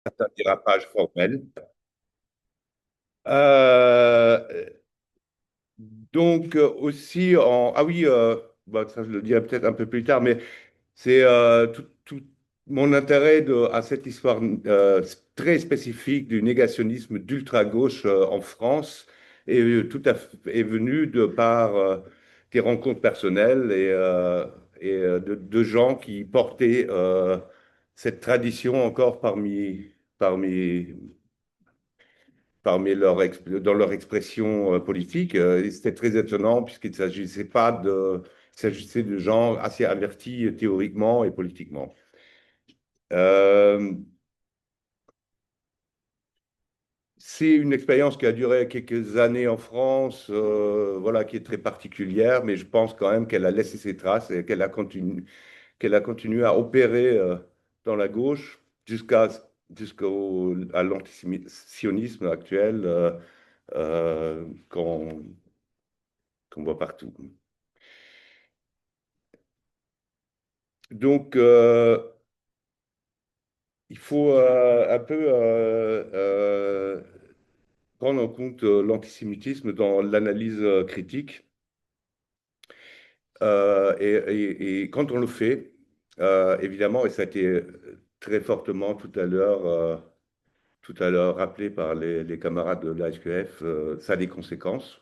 certains dérapages formels. Euh, aussi ah oui, bah, ça je le dirai peut-être un peu plus tard, mais c'est tout mon intérêt à cette histoire très spécifique du négationnisme d'ultra-gauche en France est venu de par des rencontres personnelles de gens qui portaient cette tradition encore dans leur expression politique. Et c'était très étonnant puisqu'il ne s'agissait pas il s'agissait de gens assez avertis théoriquement et politiquement. Euh, c'est une expérience qui a duré quelques années en France, voilà, qui est très particulière, mais je pense quand même qu'elle a laissé ses traces et qu'elle a continué à opérer dans la gauche jusqu'à à l'antisionisme actuel qu'on voit partout. Donc, il faut un peu prendre en compte l'antisémitisme dans l'analyse critique. Et quand on le fait, évidemment, et ça a été très fortement tout à l'heure rappelé par les camarades de l'ASQF, ça a des conséquences,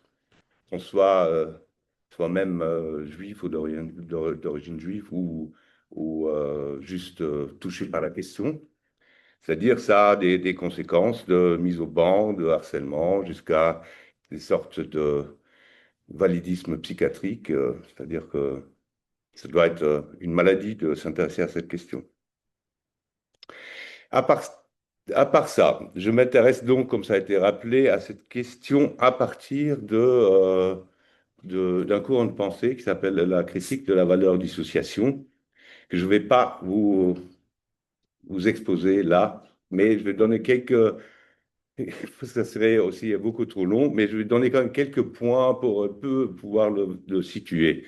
qu'on soit même juif ou d'origine juive ou juste touché par la question. C'est-à-dire, ça a des conséquences de mise au banc, de harcèlement, jusqu'à des sortes de validisme psychiatrique. C'est-à-dire que ça doit être une maladie de s'intéresser à cette question. À part, à part ça, je m'intéresse donc, comme ça a été rappelé, à cette question à partir d'un courant de pensée qui s'appelle la critique de la valeur dissociation, que je ne vais pas vous exposer là, mais je vais donner quelques. Ça serait aussi beaucoup trop long, mais je vais donner quand même quelques points pour un peu pouvoir le situer.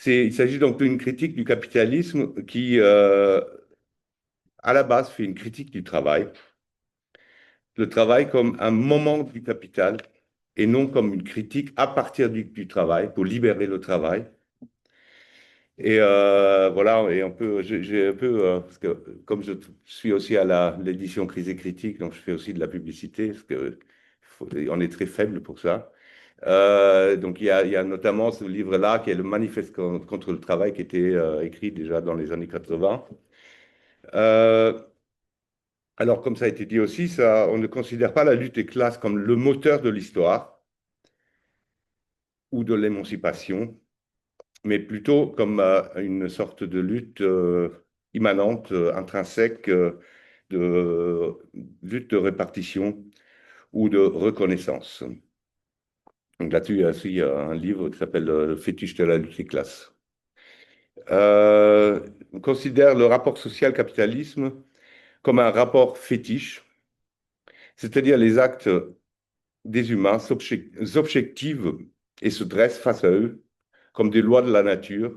Il s'agit donc d'une critique du capitalisme qui, à la base, fait une critique du travail. Le travail comme un moment du capital et non comme une critique à partir du travail pour libérer le travail. Et voilà, et un peu, j'ai un peu, parce que comme je suis aussi à l'édition Crise et Critique, donc je fais aussi de la publicité, parce que on est très faible pour ça. Donc il y a notamment ce livre-là qui est le Manifeste contre le travail qui était écrit déjà dans les années 80. Euh, alors comme ça a été dit aussi, ça, on ne considère pas la lutte des classes comme le moteur de l'histoire ou de l'émancipation, mais plutôt comme une sorte de lutte immanente, intrinsèque, de lutte de répartition ou de reconnaissance. Donc là-dessus, il y a aussi un livre qui s'appelle Le fétiche de la lutte des classes. On considère le rapport social-capitalisme comme un rapport fétiche, c'est-à-dire les actes des humains s'objectivent et se dressent face à eux comme des lois de la nature,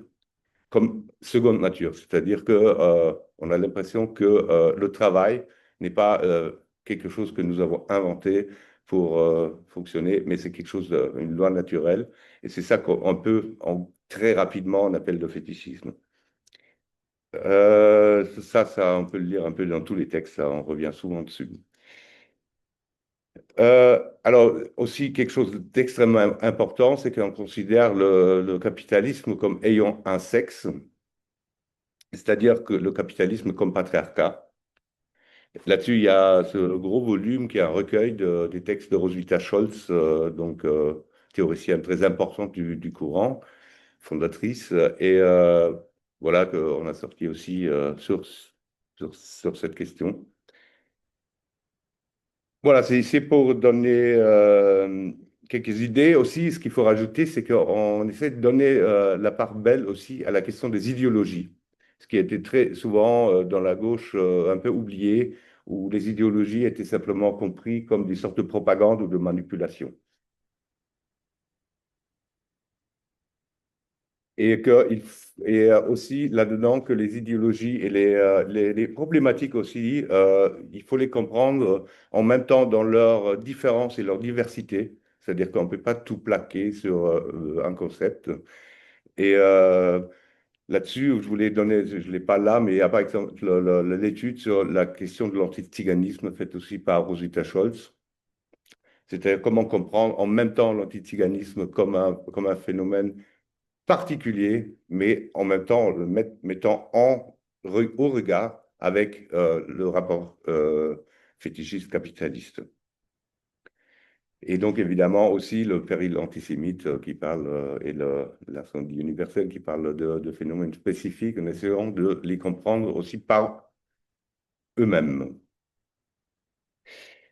comme seconde nature. C'est-à-dire que on a l'impression que le travail n'est pas quelque chose que nous avons inventé pour fonctionner, mais c'est quelque chose une loi naturelle. Et c'est ça qu'on peut, très rapidement, on appelle le fétichisme. Ça, on peut le lire un peu dans tous les textes, ça, on revient souvent dessus. Alors, aussi, quelque chose d'extrêmement important, c'est qu'on considère le capitalisme comme ayant un sexe, c'est-à-dire que le capitalisme comme patriarcat. Là-dessus, il y a ce gros volume qui est un recueil des textes de Roswitha Scholz, théoricienne très importante du courant, fondatrice, et voilà qu'on a sorti aussi sur cette question. Voilà, c'est pour donner quelques idées. Aussi, ce qu'il faut rajouter, c'est qu'on essaie de donner la part belle aussi à la question des idéologies, ce qui a été très souvent dans la gauche un peu oublié, où les idéologies étaient simplement compris comme des sortes de propagande ou de manipulation. et que et aussi là-dedans que les idéologies et les problématiques aussi, il faut les comprendre en même temps dans leurs différences et leur diversité. C'est-à-dire qu'on ne peut pas tout plaquer sur un concept. Et là-dessus, je voulais donner, je ne l'ai pas là, mais il y a par exemple l'étude sur la question de l'antiziganisme faite aussi par Rosita Scholz. C'est-à-dire comment comprendre en même temps l'antiziganisme comme un phénomène particulier, mais en même temps le mettant au regard avec le rapport fétichiste capitaliste. Et donc, évidemment, aussi le péril antisémite qui parle, et l'incendie universel qui parle de phénomènes spécifiques, en essayant de les comprendre aussi par eux-mêmes.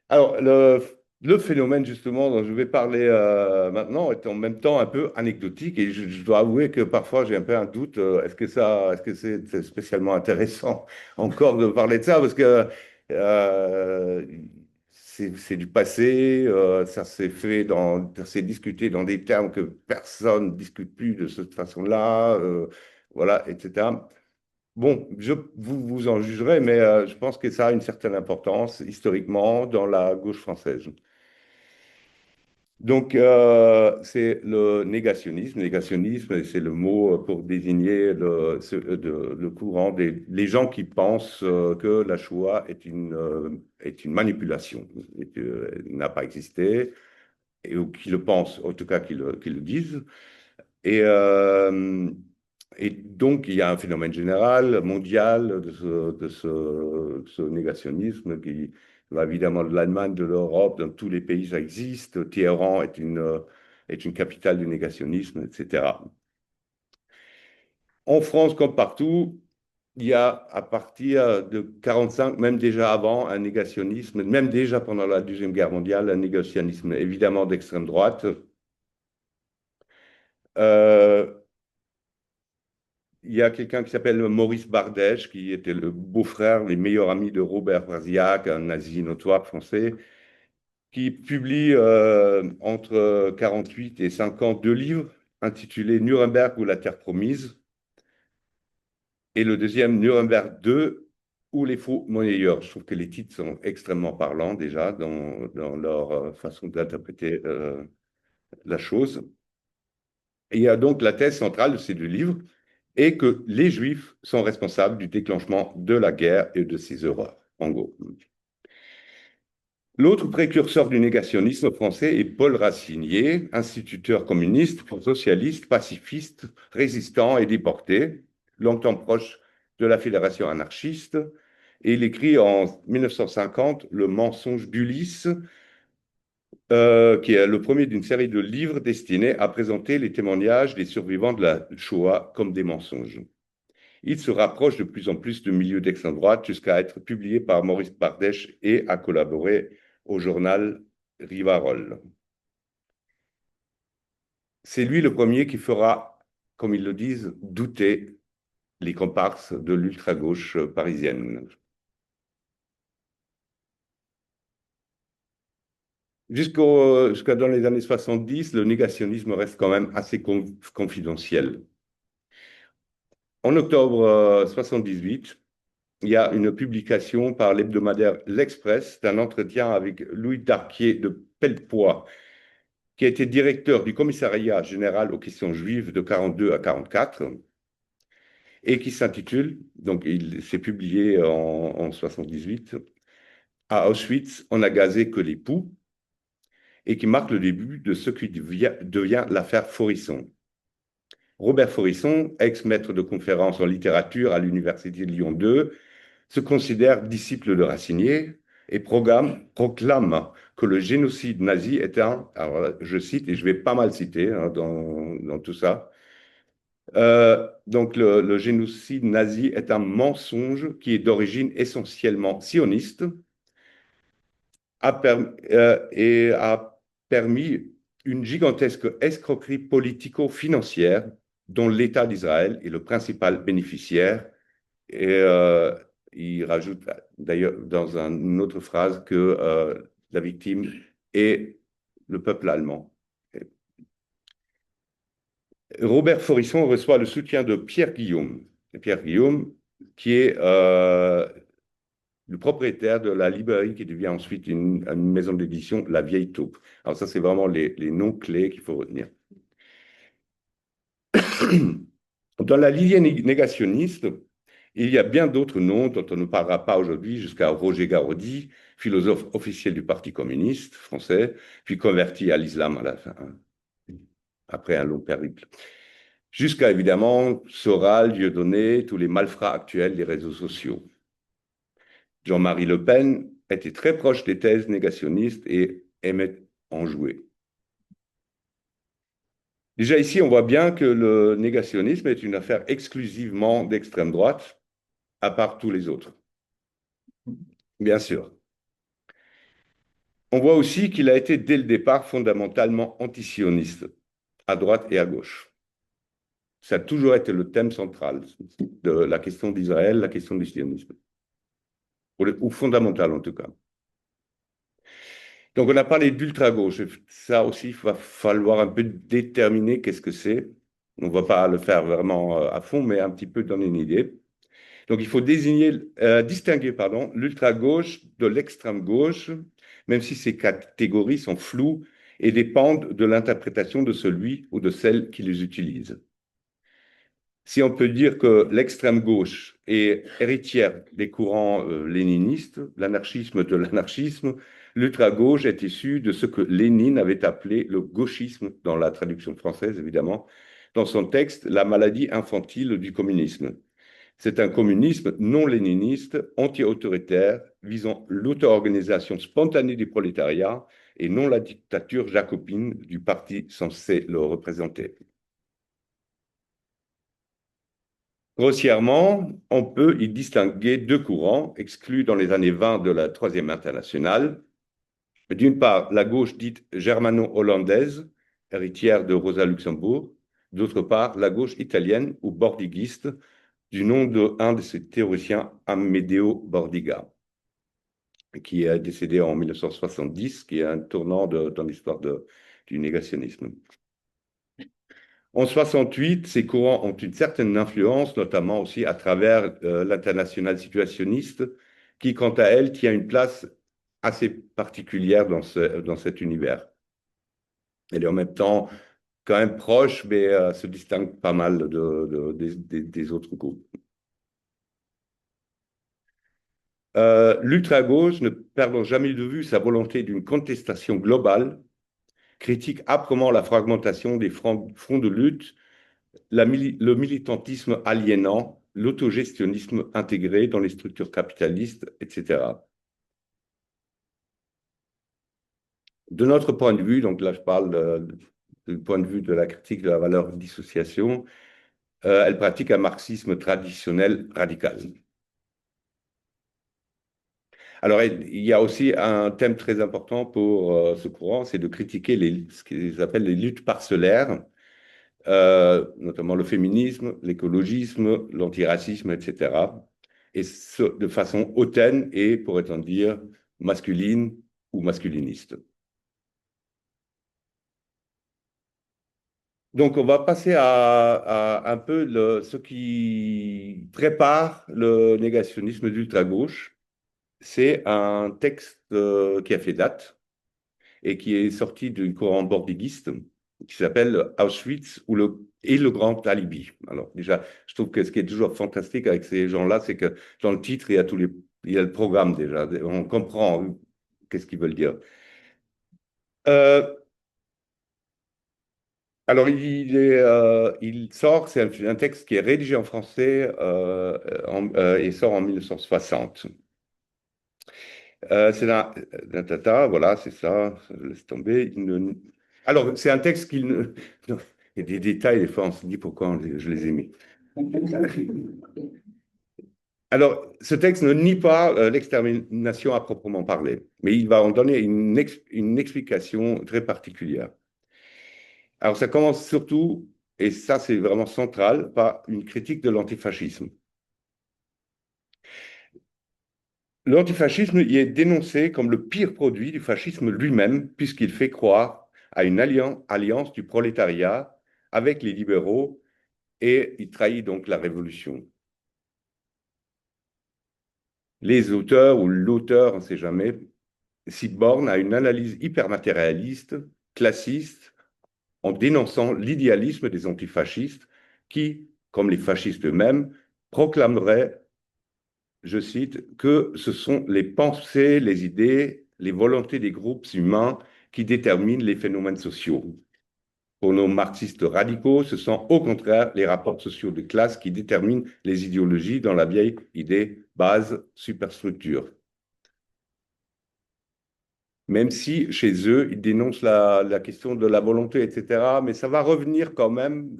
Alors, le phénomène justement dont je vais parler maintenant est en même temps un peu anecdotique et je dois avouer que parfois j'ai un peu un doute. Est-ce que c'est spécialement intéressant encore de parler de ça parce que euh, c'est du passé, ça s'est fait ça s'est discuté dans des termes que personne ne discute plus de cette façon-là, voilà, etc. Bon, vous en jugerez, mais je pense que ça a une certaine importance historiquement dans la gauche française. Donc, c'est le négationnisme. Négationnisme, c'est le mot pour désigner le courant des les gens qui pensent que la Shoah est une manipulation, et qu'elle n'a pas existé, ou qui le pensent, en tout cas qui le disent. Et, euh, et donc, il y a un phénomène général, mondial, de ce négationnisme qui va évidemment de l'Allemagne, de l'Europe, dans tous les pays, ça existe. Téhéran est une capitale du négationnisme, etc. En France, comme partout, il y a à partir de 45, même déjà avant, un négationnisme, même déjà pendant la Deuxième Guerre mondiale, un négationnisme évidemment d'extrême droite. Euh, Il y a quelqu'un qui s'appelle Maurice Bardèche, qui était le beau-frère, les meilleurs amis de Robert Brasillac, un nazi notoire français, qui publie entre 48 et 50 deux livres intitulés Nuremberg ou la Terre promise, et le deuxième Nuremberg 2 ou les faux monnayeurs. Je trouve que les titres sont extrêmement parlants déjà dans leur façon d'interpréter la chose. Et il y a donc la thèse centrale de ces deux livres et que les Juifs sont responsables du déclenchement de la guerre et de ses horreurs, en gros. L'autre précurseur du négationnisme français est Paul Racinier, instituteur communiste, socialiste, pacifiste, résistant et déporté, longtemps proche de la fédération anarchiste. Et il écrit en 1950 Le mensonge d'Ulysse, qui est le premier d'une série de livres destinés à présenter les témoignages des survivants de la Shoah comme des mensonges. Il se rapproche de plus en plus du milieu d'extrême droite jusqu'à être publié par Maurice Bardèche et à collaborer au journal Rivarol. C'est lui le premier qui fera, comme ils le disent, douter les comparses de l'ultra-gauche parisienne. Jusqu'à dans les années 70, le négationnisme reste quand même assez confidentiel. En octobre 78, il y a une publication par l'hebdomadaire L'Express d'un entretien avec Louis Darquier de Pellepoix, qui a été directeur du commissariat général aux questions juives de 42 à 44 et qui s'intitule, donc il s'est publié en 78, à Auschwitz, on n'a gazé que les poux, et qui marque le début de ce qui devient l'affaire Forisson. Robert Forisson, ex-maître de conférences en littérature à l'Université de Lyon 2, se considère disciple de Racinier et proclame que le génocide nazi est un, alors je cite, et je vais pas mal citer dans tout ça, donc le génocide nazi est un mensonge qui est d'origine essentiellement sioniste et a permis une gigantesque escroquerie politico-financière dont l'État d'Israël est le principal bénéficiaire. Et il rajoute d'ailleurs dans une autre phrase que la victime est le peuple allemand. Robert Forisson reçoit le soutien de Pierre Guillaume. Et Pierre Guillaume, qui est le propriétaire de la librairie qui devient ensuite une maison d'édition, La Vieille Taupe. Alors ça, c'est vraiment les noms clés qu'il faut retenir. Dans la lignée négationniste, il y a bien d'autres noms dont on ne parlera pas aujourd'hui, jusqu'à Roger Garaudy, philosophe officiel du Parti communiste français, puis converti à l'islam à la fin, après un long périple. Jusqu'à évidemment Soral, Dieudonné, tous les malfrats actuels des réseaux sociaux. Jean-Marie Le Pen était très proche des thèses négationnistes et aimait en jouer. Déjà ici, on voit bien que le négationnisme est une affaire exclusivement d'extrême droite, à part tous les autres. Bien sûr. On voit aussi qu'il a été dès le départ fondamentalement antisioniste, à droite et à gauche. Ça a toujours été le thème central de la question d'Israël, la question du sionisme, ou fondamental en tout cas. Donc on a parlé d'ultra-gauche. Ça aussi, il va falloir un peu déterminer qu'est-ce que c'est. On ne va pas le faire vraiment à fond, mais un petit peu donner une idée. Donc il faut distinguer l'ultra-gauche de l'extrême-gauche, même si ces catégories sont floues et dépendent de l'interprétation de celui ou de celle qui les utilise. Si on peut dire que l'extrême gauche est héritière des courants léninistes, l'anarchisme de l'anarchisme, l'ultra-gauche est issue de ce que Lénine avait appelé le gauchisme, dans la traduction française évidemment, dans son texte La maladie infantile du communisme. C'est un communisme non léniniste, anti-autoritaire, visant l'auto-organisation spontanée du prolétariat et non la dictature jacobine du parti censé le représenter. Grossièrement, on peut y distinguer deux courants exclus dans les années 20 de la Troisième Internationale. D'une part, la gauche dite germano-hollandaise, héritière de Rosa Luxembourg. D'autre part, la gauche italienne ou bordiguiste, du nom d'un de ses théoriciens, Amedeo Bordiga, qui est décédé en 1970, qui est un tournant dans l'histoire du négationnisme. En 68, ces courants ont une certaine influence, notamment aussi à travers l'internationale situationniste, qui, quant à elle, tient une place assez particulière dans cet univers. Elle est en même temps quand même proche, mais se distingue pas mal des autres groupes. L'ultra-gauche, ne perdant jamais de vue sa volonté d'une contestation globale, critique âprement la fragmentation des fronts de lutte, le militantisme aliénant, l'autogestionnisme intégré dans les structures capitalistes, etc. De notre point de vue, donc là je parle du point de vue de la critique de la valeur dissociation, elle pratique un marxisme traditionnel radical. Alors, il y a aussi un thème très important pour ce courant, c'est de critiquer ce qu'ils appellent les luttes parcellaires, notamment le féminisme, l'écologisme, l'antiracisme, etc. Et ce, de façon hautaine et, pourrait-on dire, masculine ou masculiniste. Donc, on va passer à un peu ce qui prépare le négationnisme d'ultra-gauche. C'est un texte qui a fait date et qui est sorti du courant bordiguiste qui s'appelle Auschwitz et le grand alibi. Alors déjà, je trouve que ce qui est toujours fantastique avec ces gens-là, c'est que dans le titre, il y a le programme déjà. On comprend qu'est-ce qu'ils veulent dire. Euh, alors, il sort, c'est un texte qui est rédigé en français et sort en 1960. C'est voilà, c'est ça, laisse tomber. Alors, c'est un texte qui ne... Il y a des détails, des fois, on se dit pourquoi je les ai mis. Alors, ce texte ne nie pas l'extermination à proprement parler, mais il va en donner une explication très particulière. Alors, ça commence surtout, et ça c'est vraiment central, par une critique de l'antifascisme. L'antifascisme y est dénoncé comme le pire produit du fascisme lui-même, puisqu'il fait croire à une alliance du prolétariat avec les libéraux et il trahit donc la révolution. Les auteurs ou l'auteur, on ne sait jamais, s'y borne à une analyse hypermatérialiste, classiste, en dénonçant l'idéalisme des antifascistes qui, comme les fascistes eux-mêmes, proclameraient, je cite, que ce sont les pensées, les idées, les volontés des groupes humains qui déterminent les phénomènes sociaux. Pour nos marxistes radicaux, ce sont au contraire les rapports sociaux de classe qui déterminent les idéologies dans la vieille idée base superstructure. Même si chez eux, ils dénoncent la question de la volonté, etc. Mais ça va revenir quand même,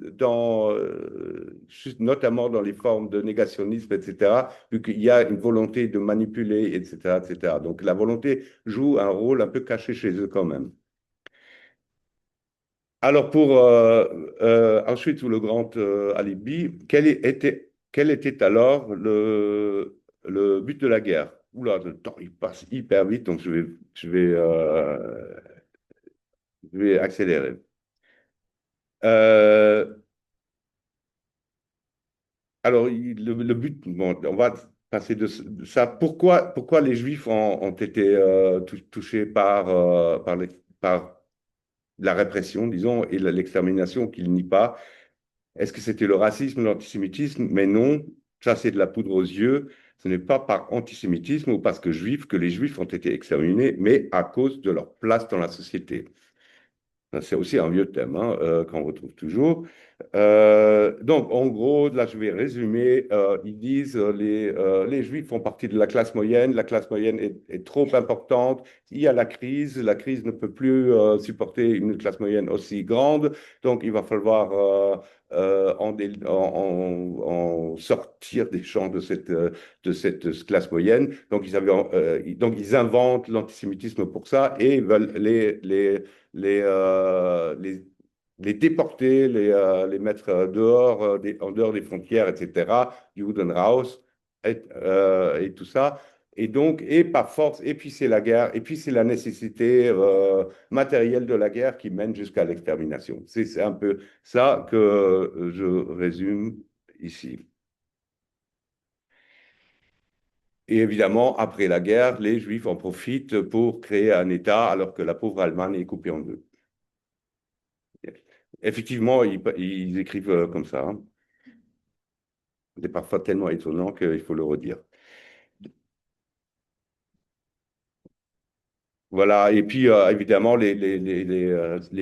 notamment dans les formes de négationnisme, etc., vu qu'il y a une volonté de manipuler, etc., etc. Donc la volonté joue un rôle un peu caché chez eux quand même. Alors pour Auschwitz ou le Grand Alibi, quel était alors le but de la guerre? Oula, le temps il passe hyper vite, donc je vais accélérer. Euh, alors, le but, bon, on va passer de ça. Pourquoi les Juifs ont été touchés par la répression, disons, et l'extermination qu'ils nient pas? Est-ce que c'était le racisme, l'antisémitisme? Mais non, ça c'est de la poudre aux yeux. Ce n'est pas par antisémitisme ou parce que les Juifs ont été exterminés, mais à cause de leur place dans la société. C'est aussi un vieux thème hein, qu'on retrouve toujours. Donc, en gros, là, je vais résumer. Ils disent les Juifs font partie de la classe moyenne. La classe moyenne est trop importante. Il y a la crise. La crise ne peut plus supporter une classe moyenne aussi grande. Donc, il va falloir en sortir des champs de cette classe moyenne. Donc, ils inventent l'antisémitisme pour ça et veulent les, euh, les, les déporter, les mettre dehors, en dehors des frontières, etc., Judenhaus et tout ça. Et donc, et par force, et puis c'est la guerre, et puis c'est la nécessité matérielle de la guerre qui mène jusqu'à l'extermination. C'est un peu ça que je résume ici. Et évidemment, après la guerre, les Juifs en profitent pour créer un État alors que la pauvre Allemagne est coupée en deux. Effectivement, ils écrivent comme ça, hein. C'est parfois tellement étonnant qu'il faut le redire. Voilà, et puis évidemment, les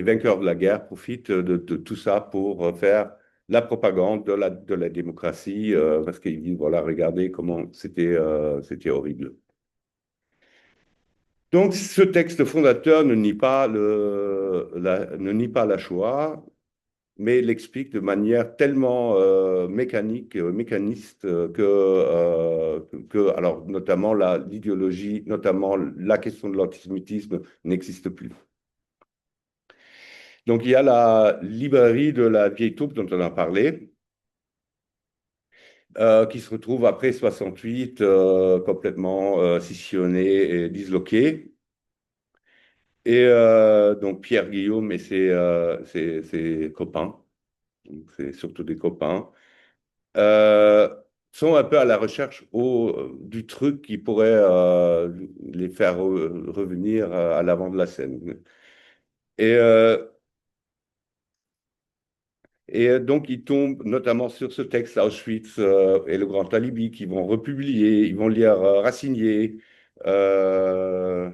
vainqueurs de la guerre profitent de tout ça pour faire la propagande de la démocratie, parce qu'ils disent, voilà, regardez comment c'était horrible. Donc, ce texte fondateur ne nie pas la Shoah, mais l'explique de manière tellement mécanique, mécaniste, alors notamment l'idéologie, notamment la question de l'antisémitisme n'existe plus. Donc il y a la librairie de la Vieille Taupe dont on a parlé, qui se retrouve après 68, complètement scissionnée et disloquée. Et donc Pierre Guillaume et ses copains, donc c'est surtout des copains, euh, sont un peu à la recherche du truc qui pourrait les faire revenir à l'avant de la scène. Et, euh, et donc, ils tombent notamment sur ce texte Auschwitz et le Grand Alibi qu'ils vont republier, ils vont lire Racinier. euh,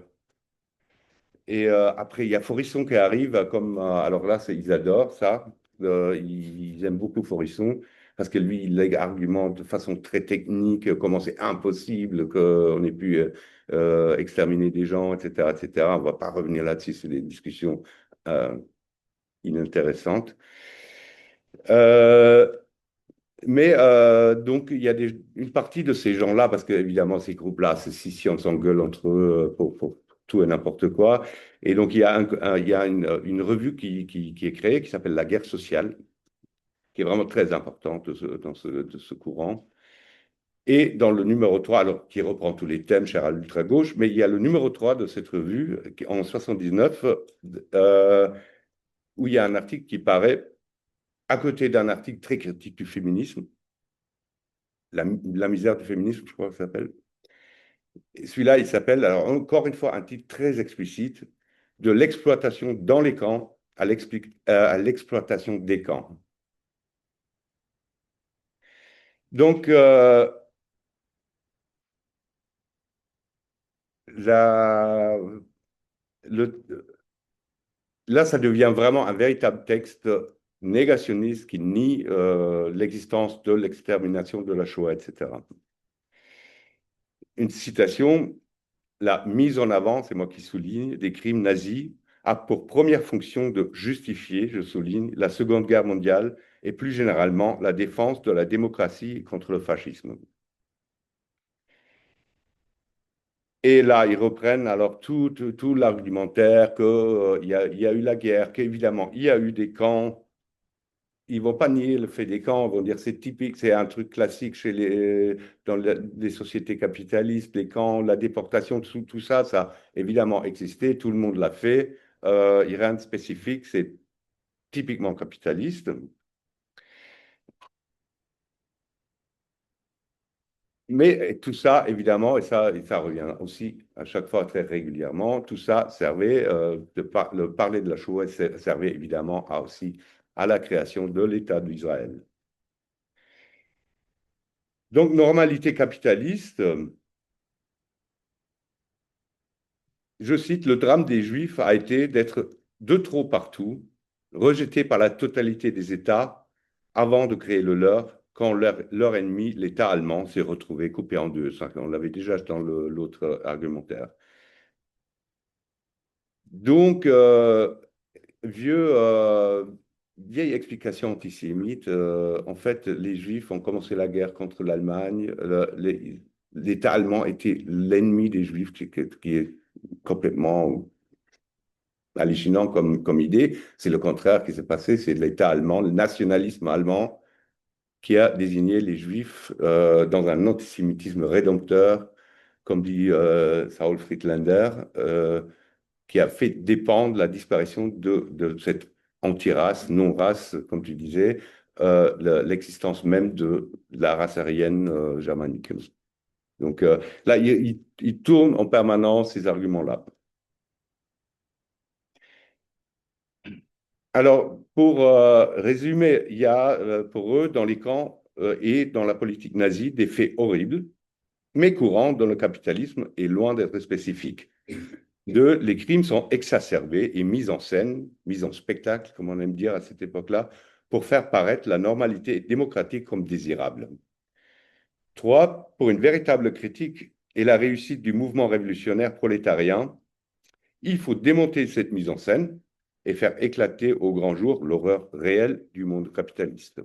Après, il y a Forisson qui arrive, alors là, ils adorent ça. Ils aiment beaucoup Forisson parce que lui, il argumente de façon très technique comment c'est impossible qu'on ait pu exterminer des gens, etc., etc. On ne va pas revenir là-dessus, c'est des discussions euh, inintéressantes. Euh, mais donc, il y a une partie de ces gens-là, parce qu'évidemment, ces groupes-là, c'est si on s'engueule entre eux pour tout et n'importe quoi. Et donc, il y a une revue qui est créée, qui s'appelle La Guerre sociale, qui est vraiment très importante de ce courant. Et dans le numéro 3, alors qui reprend tous les thèmes chers à l'ultra-gauche, mais il y a le numéro 3 de cette revue, en 79, où il y a un article qui paraît à côté d'un article très critique du féminisme, la misère du féminisme, je crois que ça s'appelle. Celui-là, il s'appelle, alors encore une fois, un titre très explicite, de l'exploitation dans les camps à l'exploitation des camps. Donc, la, le, là, ça devient vraiment un véritable texte négationniste qui nie l'existence de l'extermination de la Shoah, etc. Une citation, la mise en avant, c'est moi qui souligne, des crimes nazis a pour première fonction de justifier, je souligne, la Seconde Guerre mondiale et plus généralement la défense de la démocratie contre le fascisme. Et là, ils reprennent alors tout l'argumentaire qu'il y a eu la guerre, qu'évidemment, il y a eu des camps. Ils vont pas nier le fait des camps, ils vont dire c'est typique, c'est un truc classique dans les sociétés capitalistes, les camps, la déportation, tout ça, ça a évidemment existé, tout le monde l'a fait. Il n'y a rien de spécifique, c'est typiquement capitaliste. Mais tout ça, évidemment, et ça revient aussi à chaque fois très régulièrement, tout ça servait, le parler de la Shoah servait évidemment aussi à la création de l'État d'Israël. Donc, normalité capitaliste, je cite, le drame des Juifs a été d'être de trop partout, rejetés par la totalité des États avant de créer le leur, quand leur ennemi, l'État allemand, s'est retrouvé coupé en deux. Ça, on l'avait déjà dans l'autre argumentaire. Donc, vieille explication antisémite. En fait, les Juifs ont commencé la guerre contre l'Allemagne. L'État allemand était l'ennemi des Juifs, qui est complètement hallucinant comme idée. C'est le contraire qui s'est passé. C'est l'État allemand, le nationalisme allemand, qui a désigné les Juifs dans un antisémitisme rédempteur, comme dit Saul Friedlander, qui a fait dépendre la disparition de cette anti-race, non-race, comme tu disais, l'existence même de la race aryenne germanique. Donc là, il tourne en permanence ces arguments-là. Alors, pour résumer, il y a pour eux, dans les camps et dans la politique nazie, des faits horribles, mais courants dans le capitalisme et loin d'être spécifiques. Deux, les crimes sont exacerbés et mis en scène, mis en spectacle, comme on aime dire à cette époque-là, pour faire paraître la normalité démocratique comme désirable. Trois, pour une véritable critique et la réussite du mouvement révolutionnaire prolétarien, il faut démonter cette mise en scène et faire éclater au grand jour l'horreur réelle du monde capitaliste.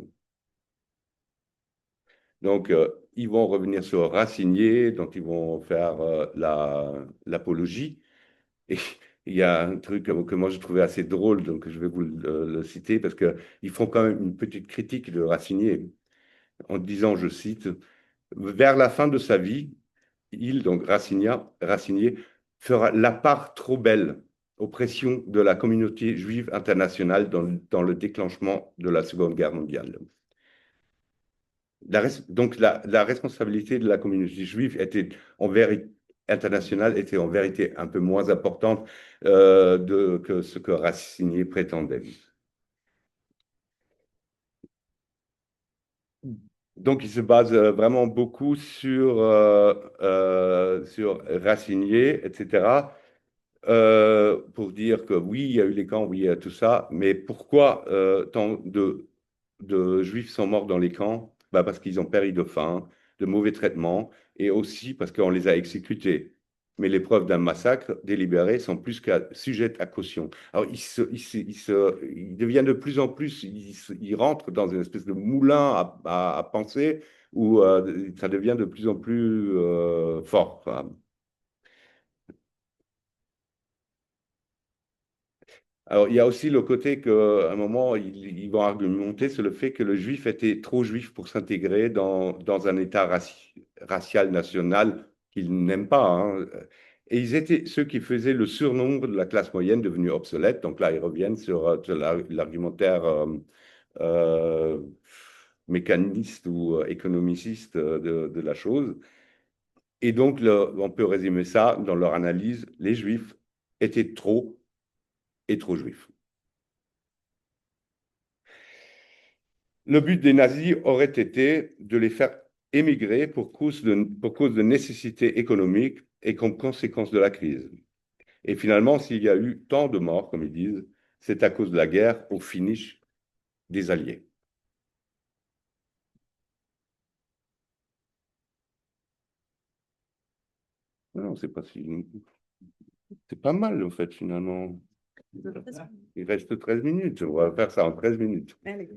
Donc, ils vont revenir sur Racinier, dont ils vont faire l'apologie. Et il y a un truc que moi je trouvais assez drôle, donc je vais vous le citer, parce qu'ils font quand même une petite critique de Racinier en disant, je cite, vers la fin de sa vie, donc Racinier, fera la part trop belle aux pressions de la communauté juive internationale dans le déclenchement de la Seconde Guerre mondiale. Donc la responsabilité de la communauté juive était en vérité internationale était en vérité un peu moins importante que ce que Racine prétendait. Donc, il se base vraiment beaucoup sur Racinier, etc., pour dire que oui, il y a eu les camps, oui, il y a tout ça, mais pourquoi tant de Juifs sont morts dans les camps? Bah, parce qu'ils ont péri de faim, de mauvais traitements, et aussi parce qu'on les a exécutés. Mais les preuves d'un massacre délibéré sont plus qu'à sujettes à caution. Alors, il devient de plus en plus, il rentre dans une espèce de moulin à penser où ça devient de plus en plus fort, quoi. Alors, il y a aussi le côté qu'à un moment, ils vont argumenter sur le fait que le juif était trop juif pour s'intégrer dans un État racial national qu'ils n'aiment pas, hein. Et ils étaient ceux qui faisaient le surnombre de la classe moyenne devenue obsolète. Donc là, ils reviennent sur l'argumentaire euh, mécaniste ou économiciste de la chose. Et donc, on peut résumer ça dans leur analyse, les Juifs étaient trop et trop juifs. Le but des nazis aurait été de les faire émigrer pour cause de nécessité économique et comme conséquence de la crise. Et finalement, s'il y a eu tant de morts, comme ils disent, c'est à cause de la guerre au finish des Alliés. Non, c'est pas si... C'est pas mal, en fait, finalement. Il reste 13 minutes. On va faire ça en 13 minutes. Allez,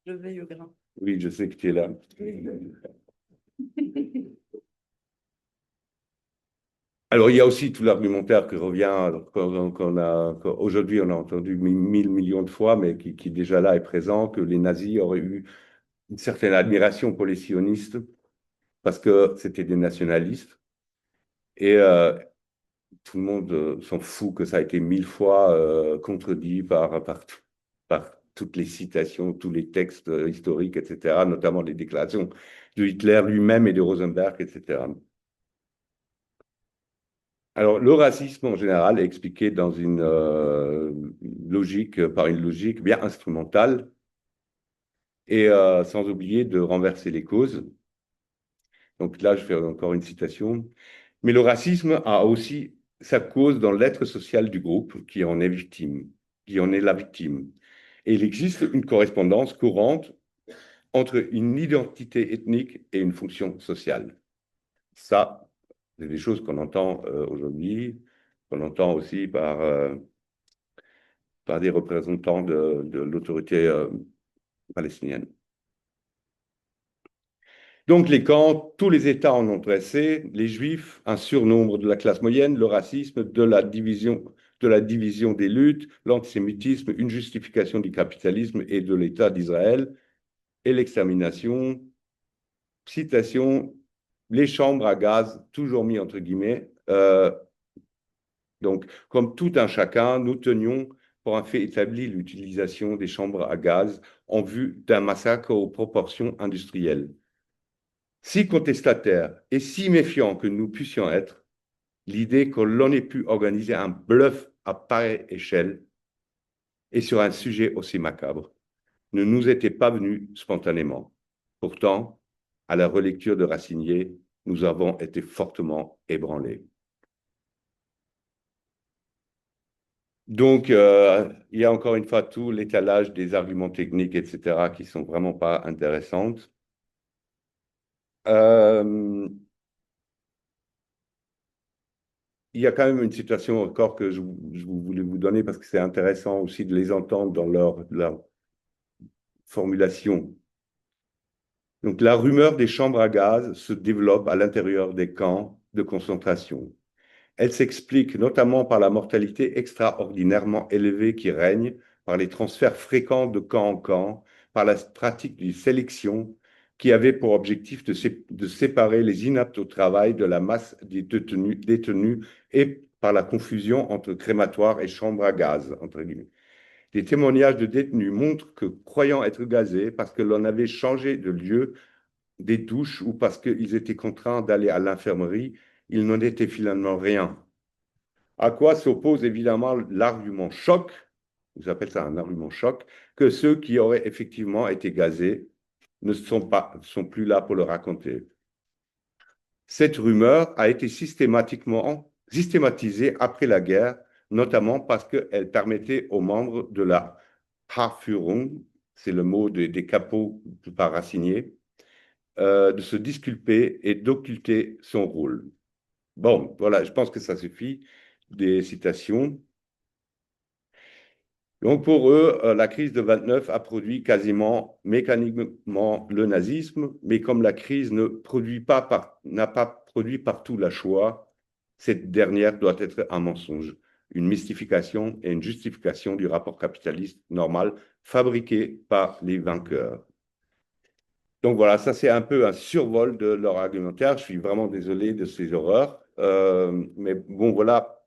je veille au grain. Oui, je sais que tu es là. Alors, il y a aussi tout l'argumentaire qui revient, aujourd'hui, on a entendu 1000 millions de fois, mais qui déjà là est présent, que les nazis auraient eu une certaine admiration pour les sionistes parce que c'était des nationalistes. Et tout le monde s'en fout que ça a été 1000 fois contredit par toutes les citations, tous les textes historiques, etc., notamment les déclarations de Hitler lui-même et de Rosenberg, etc. Alors, le racisme en général est expliqué dans une logique, par une logique bien instrumentale et sans oublier de renverser les causes. Donc là, je fais encore une citation. Mais le racisme a aussi sa cause dans l'être social du groupe qui en est victime, qui en est la victime. Et il existe une correspondance courante entre une identité ethnique et une fonction sociale. Ça, c'est des choses qu'on entend aujourd'hui, qu'on entend aussi par des représentants de l'autorité palestinienne. Donc les camps, tous les États en ont dressé, les Juifs, un surnombre de la classe moyenne, le racisme, de la division des luttes, l'antisémitisme, une justification du capitalisme et de l'État d'Israël, et l'extermination, citation, les chambres à gaz, toujours mis entre guillemets. Donc, comme tout un chacun, nous tenions pour un fait établi l'utilisation des chambres à gaz en vue d'un massacre aux proportions industrielles. Si contestataires et si méfiants que nous puissions être, l'idée que l'on ait pu organiser un bluff à pareille échelle et sur un sujet aussi macabre ne nous était pas venue spontanément. Pourtant, à la relecture de Racinier, nous avons été fortement ébranlés. Donc, il y a encore une fois tout l'étalage des arguments techniques, etc., qui sont vraiment pas intéressantes. Euh, il y a quand même une situation encore que je voulais vous donner parce que c'est intéressant aussi de les entendre dans leur formulation. Donc, la rumeur des chambres à gaz se développe à l'intérieur des camps de concentration. Elle s'explique notamment par la mortalité extraordinairement élevée qui règne, par les transferts fréquents de camp en camp, par la pratique d'une sélection qui avait pour objectif de séparer les inaptes au travail de la masse des détenus et par la confusion entre crématoire et chambre à gaz, entre guillemets. Des témoignages de détenus montrent que, croyant être gazés parce que l'on avait changé de lieu des douches ou parce qu'ils étaient contraints d'aller à l'infirmerie, il n'en était finalement rien. À quoi s'oppose évidemment l'argument choc, vous appelez ça un argument choc, que ceux qui auraient effectivement été gazés ne sont plus là pour le raconter. Cette rumeur a été systématisée après la guerre, notamment parce qu'elle permettait aux membres de la Haarführung, c'est le mot des capots par Racinier, de se disculper et d'occulter son rôle. Bon, voilà, je pense que ça suffit des citations. Donc pour eux, la crise de 29 a produit quasiment mécaniquement le nazisme, mais comme la crise n'a pas produit partout la Shoah, cette dernière doit être un mensonge, une mystification et une justification du rapport capitaliste normal fabriqué par les vainqueurs. Donc voilà, ça c'est un peu un survol de leur argumentaire. Je suis vraiment désolé de ces horreurs. Mais bon, voilà,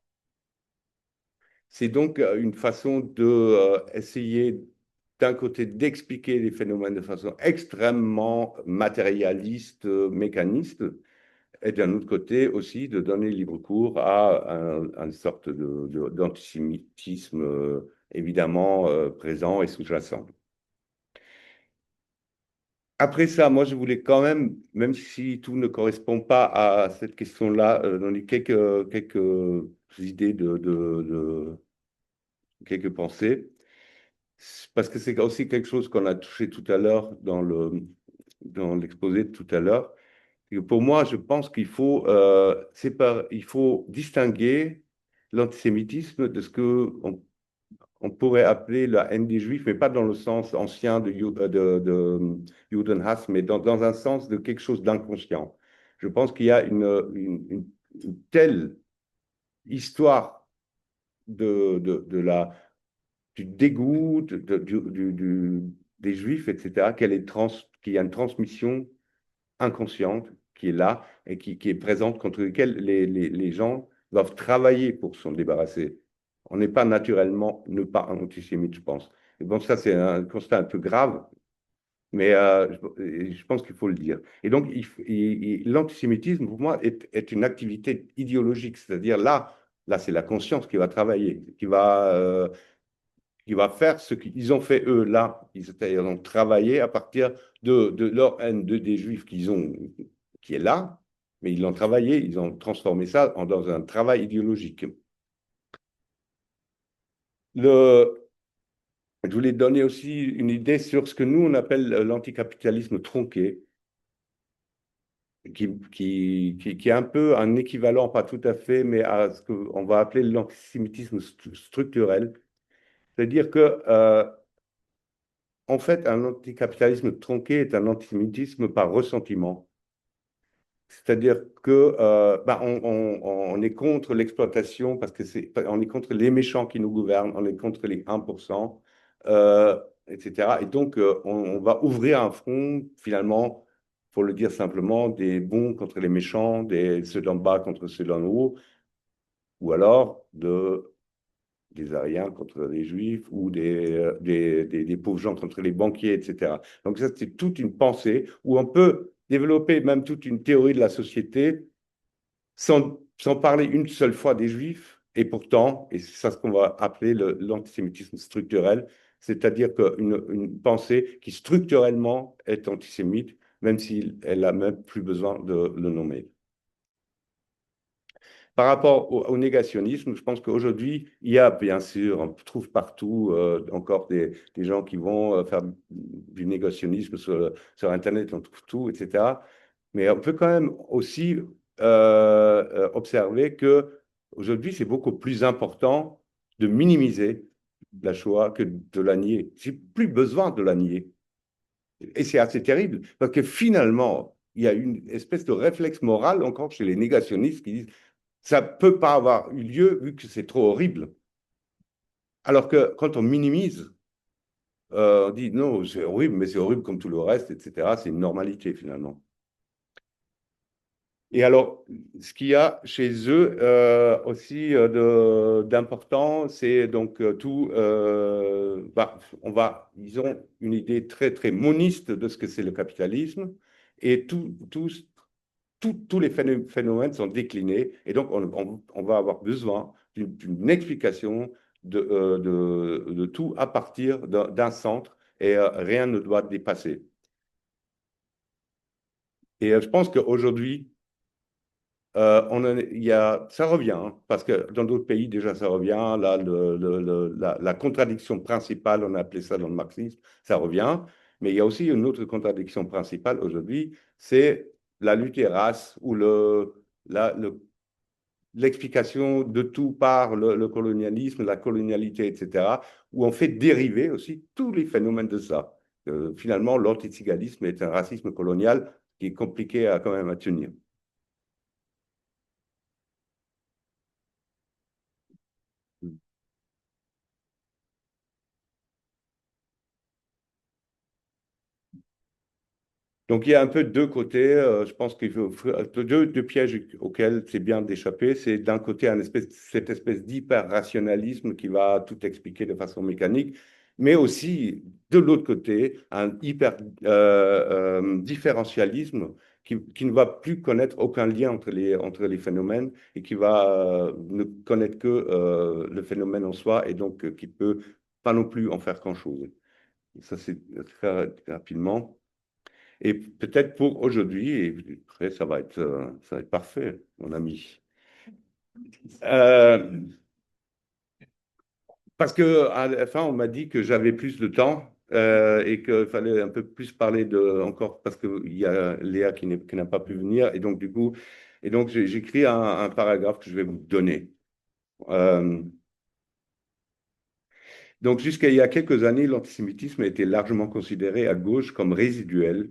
c'est donc une façon de essayer d'un côté, d'expliquer les phénomènes de façon extrêmement matérialiste, mécaniste, et d'un autre côté aussi de donner libre cours à une sorte d'antisémitisme évidemment présent et sous-jacent. Après ça, moi, je voulais quand même si tout ne correspond pas à cette question-là, donner quelques idées quelques pensées, parce que c'est aussi quelque chose qu'on a touché tout à l'heure dans l'exposé de tout à l'heure. Et pour moi, je pense qu'il faut, il faut distinguer l'antisémitisme de ce que on pourrait appeler la haine des Juifs, mais pas dans le sens ancien de Judenhass, mais dans un sens de quelque chose d'inconscient. Je pense qu'il y a une telle histoire du dégoût des Juifs, etc., qu'il y a une transmission inconsciente qui est là et qui est présente, contre laquelle les gens doivent travailler pour s'en débarrasser. On n'est pas naturellement ne pas antisémite, je pense. Et bon, ça, c'est un constat un peu grave, mais je pense qu'il faut le dire. Et donc, l'antisémitisme, pour moi, est une activité idéologique, c'est-à-dire là c'est la conscience qui va travailler, qui va faire ce qu'ils ont fait eux là. Ils ont travaillé à partir de leur haine des Juifs qui est là, mais ils l'ont travaillé, ils ont transformé ça dans un travail idéologique. Je voulais donner aussi une idée sur ce que nous, on appelle l'anticapitalisme tronqué, qui est un peu un équivalent, pas tout à fait, mais à ce qu'on va appeler l'antisémitisme structurel. C'est-à-dire que en fait, un anticapitalisme tronqué est un antisémitisme par ressentiment. C'est-à-dire que on est contre l'exploitation parce que on est contre les méchants qui nous gouvernent, on est contre les 1%, etc. Et donc, on va ouvrir un front, finalement, pour le dire simplement, des bons contre les méchants, ceux d'en bas contre ceux d'en haut, ou alors des Ariens contre les Juifs ou des pauvres gens contre les banquiers, etc. Donc ça, c'est toute une pensée où on peut développer même toute une théorie de la société sans parler une seule fois des Juifs. Et pourtant, et c'est ça ce qu'on va appeler l'antisémitisme structurel, c'est-à-dire une pensée qui structurellement est antisémite, même si elle n'a même plus besoin de le nommer. Par rapport au négationnisme, je pense qu'aujourd'hui, il y a bien sûr, on trouve partout encore des gens qui vont faire du négationnisme sur Internet, on trouve tout, etc. Mais on peut quand même aussi observer que aujourd'hui, c'est beaucoup plus important de minimiser la Shoah que de la nier. J'ai plus besoin de la nier. Et c'est assez terrible, parce que finalement, il y a une espèce de réflexe moral encore chez les négationnistes qui disent ça ne peut pas avoir eu lieu vu que c'est trop horrible. Alors que quand on minimise, on dit non, c'est horrible, mais c'est horrible comme tout le reste, etc. C'est une normalité finalement. Et alors, ce qu'il y a chez eux aussi d'important, c'est donc ils ont une idée très, très moniste de ce que c'est le capitalisme, et tous les phénomènes sont déclinés, et donc on va avoir besoin d'une explication de tout à partir d'un centre, et rien ne doit dépasser. Et je pense qu'aujourd'hui, ça revient, hein, parce que dans d'autres pays, déjà, ça revient. Là, la contradiction principale, on a appelé ça dans le marxisme, ça revient. Mais il y a aussi une autre contradiction principale aujourd'hui, c'est la lutte des races ou l'explication de tout par le colonialisme, la colonialité, etc., où on fait dériver aussi tous les phénomènes de ça. Finalement, l'antiségalisme est un racisme colonial qui est compliqué quand même à tenir. Donc, il y a un peu deux côtés. Je pense qu'il faut deux pièges auxquels c'est bien d'échapper. C'est d'un côté cette espèce d'hyper-rationalisme qui va tout expliquer de façon mécanique. mais aussi, de l'autre côté, un hyper différentialisme qui ne va plus connaître aucun lien entre les phénomènes et qui va ne connaître que le phénomène en soi et donc qui ne peut pas non plus en faire grand-chose. Ça, c'est très rapidement. Et peut-être pour aujourd'hui, et après, ça va être parfait, mon ami. Euh, Parce que à la fin, on m'a dit que j'avais plus de temps et qu'il fallait un peu plus parler de encore parce qu'il y a Léa qui n'a pas pu venir et donc du coup j'écris un paragraphe que je vais vous donner. Euh, donc jusqu'à il y a quelques années, l'antisémitisme était largement considéré à gauche comme résiduel,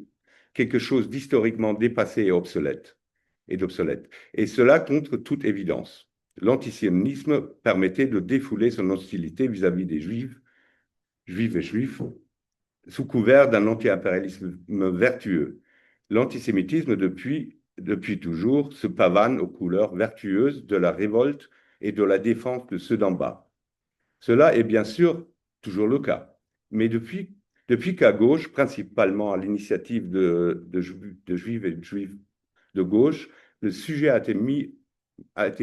quelque chose d'historiquement dépassé et obsolète et d'obsolète. Et cela contre toute évidence. L'antisionisme permettait de défouler son hostilité vis-à-vis des juifs et juifs, sous couvert d'un anti-impérialisme vertueux. L'antisémitisme, depuis toujours, se pavane aux couleurs vertueuses de la révolte et de la défense de ceux d'en bas. Cela est bien sûr toujours le cas. Mais depuis qu'à gauche, principalement à l'initiative de juifs et de juifs de gauche, le sujet a été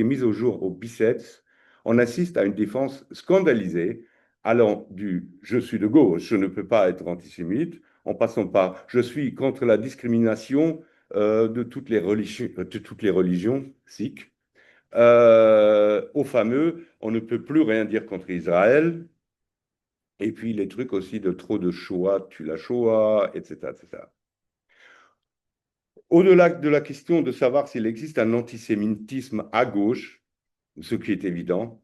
mis au jour au biceps, on assiste à une défense scandalisée allant du je suis de gauche, je ne peux pas être antisémite, en passant par je suis contre la discrimination de toutes les religions sikhes, au fameux on ne peut plus rien dire contre Israël, et puis les trucs aussi de trop de Shoah, tue la Shoah, etc., etc. Au-delà de la question de savoir s'il existe un antisémitisme à gauche, ce qui est évident,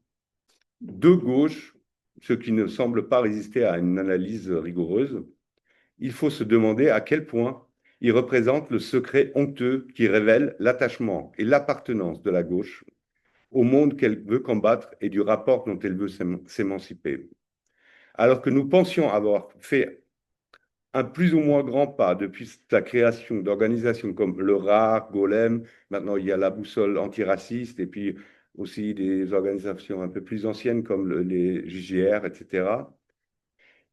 de gauche, ce qui ne semble pas résister à une analyse rigoureuse, il faut se demander à quel point il représente le secret honteux qui révèle l'attachement et l'appartenance de la gauche au monde qu'elle veut combattre et du rapport dont elle veut s'émanciper. Alors que nous pensions avoir fait un plus ou moins grand pas depuis la création d'organisations comme le RAR, Golem, maintenant il y a la boussole antiraciste et puis aussi des organisations un peu plus anciennes comme les JGR, etc.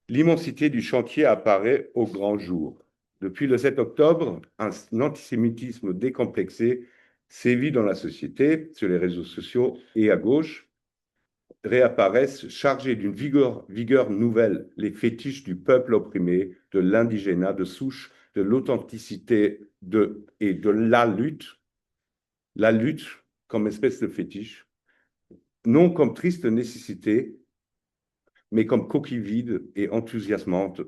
L'immensité du chantier apparaît au grand jour. Depuis le 7 octobre, un antisémitisme décomplexé sévit dans la société, sur les réseaux sociaux et à gauche, réapparaissent chargés d'une vigueur nouvelle, les fétiches du peuple opprimé, de l'indigénat de souche, de l'authenticité et de la lutte comme espèce de fétiche, non comme triste nécessité, mais comme coquille vide et enthousiasmante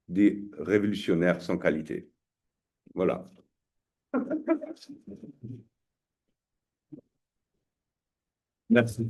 des révolutionnaires sans qualité. Voilà. Merci.